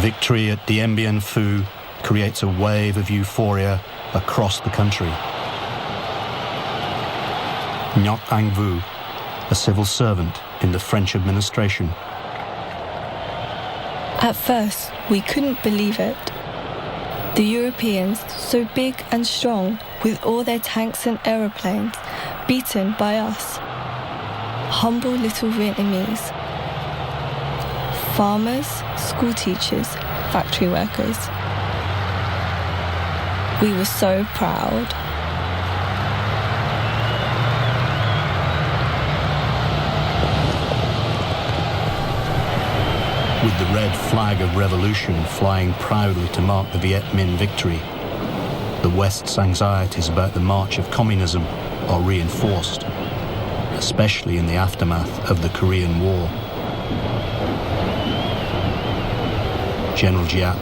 Victory at Dien Bien Phu creates a wave of euphoria across the country. Ngoc Anh Vu, a civil servant in the French administration. At first, we couldn't believe it. The Europeans, so big and strong, with all their tanks and aeroplanes, beaten by us. Humble little Vietnamese. Farmers, school teachers, factory workers. We were so proud. With the red flag of revolution flying proudly to mark the Viet Minh victory, the West's anxieties about the march of communism are reinforced, especially in the aftermath of the Korean War. General Giap.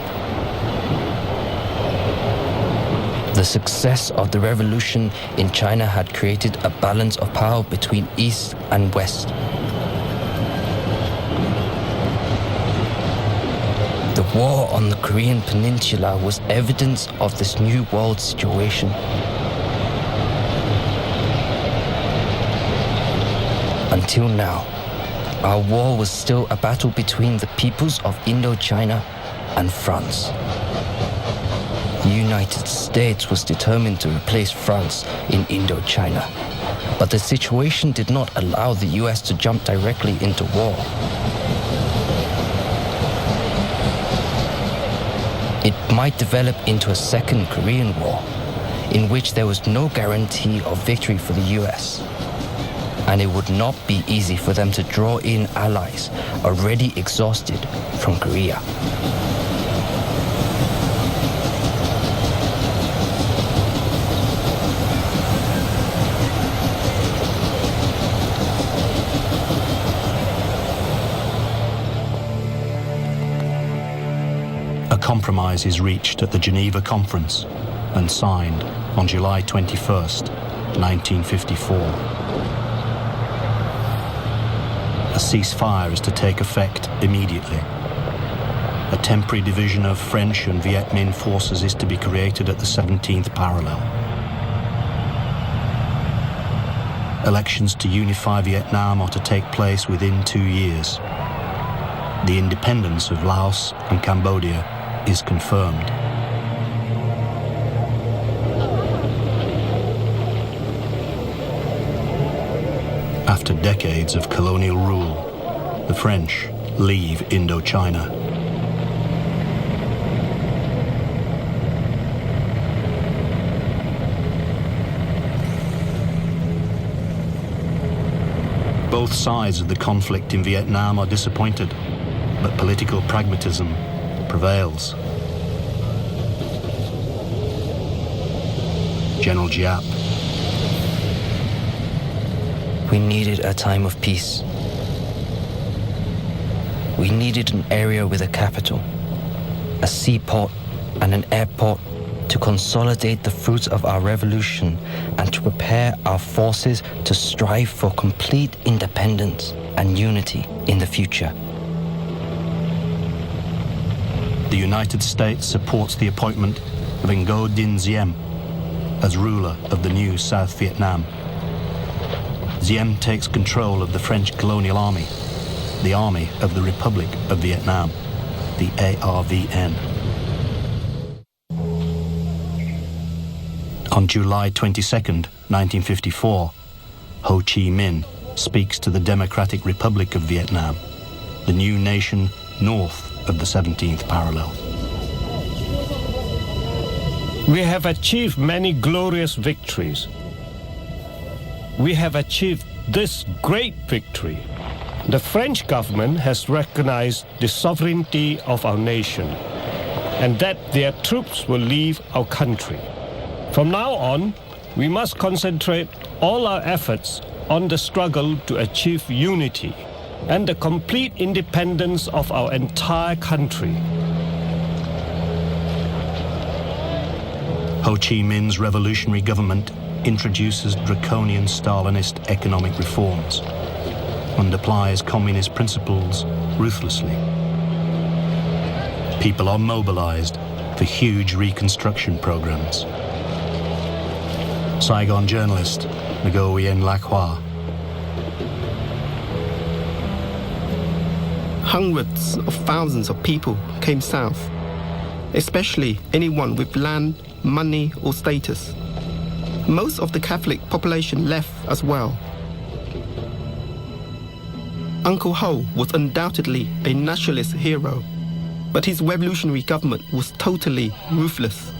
The success of the revolution in China had created a balance of power between East and West. The war on the Korean Peninsula was evidence of this new world situation. Until now, our war was still a battle between the peoples of Indochina and France. The United States was determined to replace France in Indochina, but the situation did not allow the US to jump directly into war. It might develop into a second Korean War, in which there was no guarantee of victory for the US. And it would not be easy for them to draw in allies already exhausted from Korea. A compromise is reached at the Geneva Conference and signed on July 21st, 1954. A ceasefire is to take effect immediately. A temporary division of French and Viet Minh forces is to be created at the 17th parallel. Elections to unify Vietnam are to take place within 2 years. The independence of Laos and Cambodia is confirmed. After decades of colonial rule, the French leave Indochina. Both sides of the conflict in Vietnam are disappointed, but political pragmatism prevails. General Giap. We needed a time of peace. We needed an area with a capital, a seaport and an airport to consolidate the fruits of our revolution and to prepare our forces to strive for complete independence and unity in the future. The United States supports the appointment of Ngo Dinh Diem as ruler of the new South Vietnam. Diem takes control of the French colonial army, the Army of the Republic of Vietnam, the ARVN. On July 22nd, 1954, Ho Chi Minh speaks to the Democratic Republic of Vietnam, the new nation north of the 17th parallel. We have achieved many glorious victories. We have achieved this great victory. The French government has recognized the sovereignty of our nation and that their troops will leave our country. From now on, we must concentrate all our efforts on the struggle to achieve unity and the complete independence of our entire country. Ho Chi Minh's revolutionary government introduces draconian Stalinist economic reforms and applies communist principles ruthlessly. People are mobilized for huge reconstruction programs. Saigon journalist Nguyen Lacroix. Hundreds of thousands of people came south, especially anyone with land, money or status. Most of the Catholic population left as well. Uncle Ho was undoubtedly a nationalist hero, but his revolutionary government was totally ruthless.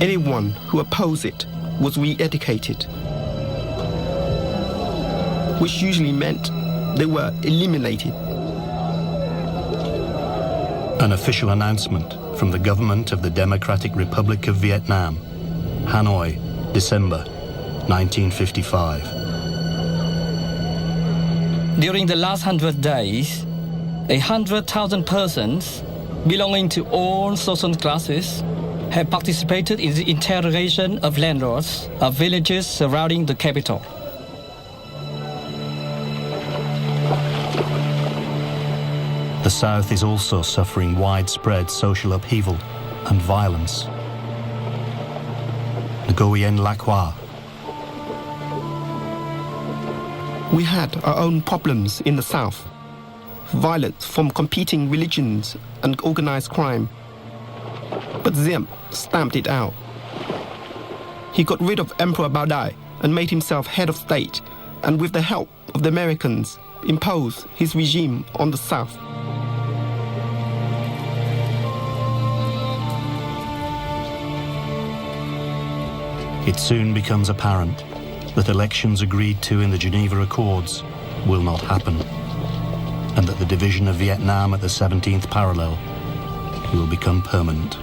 Anyone who opposed it was re-educated, which usually meant they were eliminated. An official announcement from the government of the Democratic Republic of Vietnam, Hanoi, December 1955. During the last 100 days, 100,000 persons belonging to all social classes have participated in the interrogation of landlords of villages surrounding the capital. The South is also suffering widespread social upheaval and violence. Nguyen Lacroix. We had our own problems in the South. Violence from competing religions and organized crime. But Diem stamped it out. He got rid of Emperor Bao Dai and made himself head of state, and with the help of the Americans, imposed his regime on the South. It soon becomes apparent that elections agreed to in the Geneva Accords will not happen, and that the division of Vietnam at the 17th parallel will become permanent.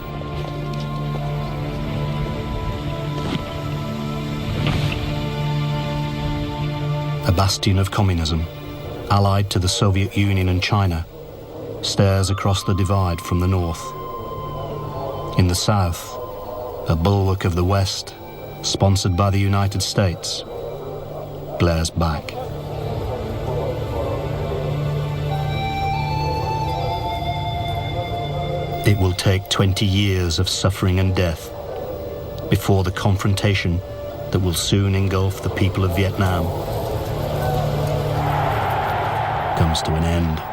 A bastion of communism, allied to the Soviet Union and China, stares across the divide from the north. In the south, a bulwark of the West, sponsored by the United States, glares back. It will take 20 years of suffering and death before the confrontation that will soon engulf the people of Vietnam comes to an end.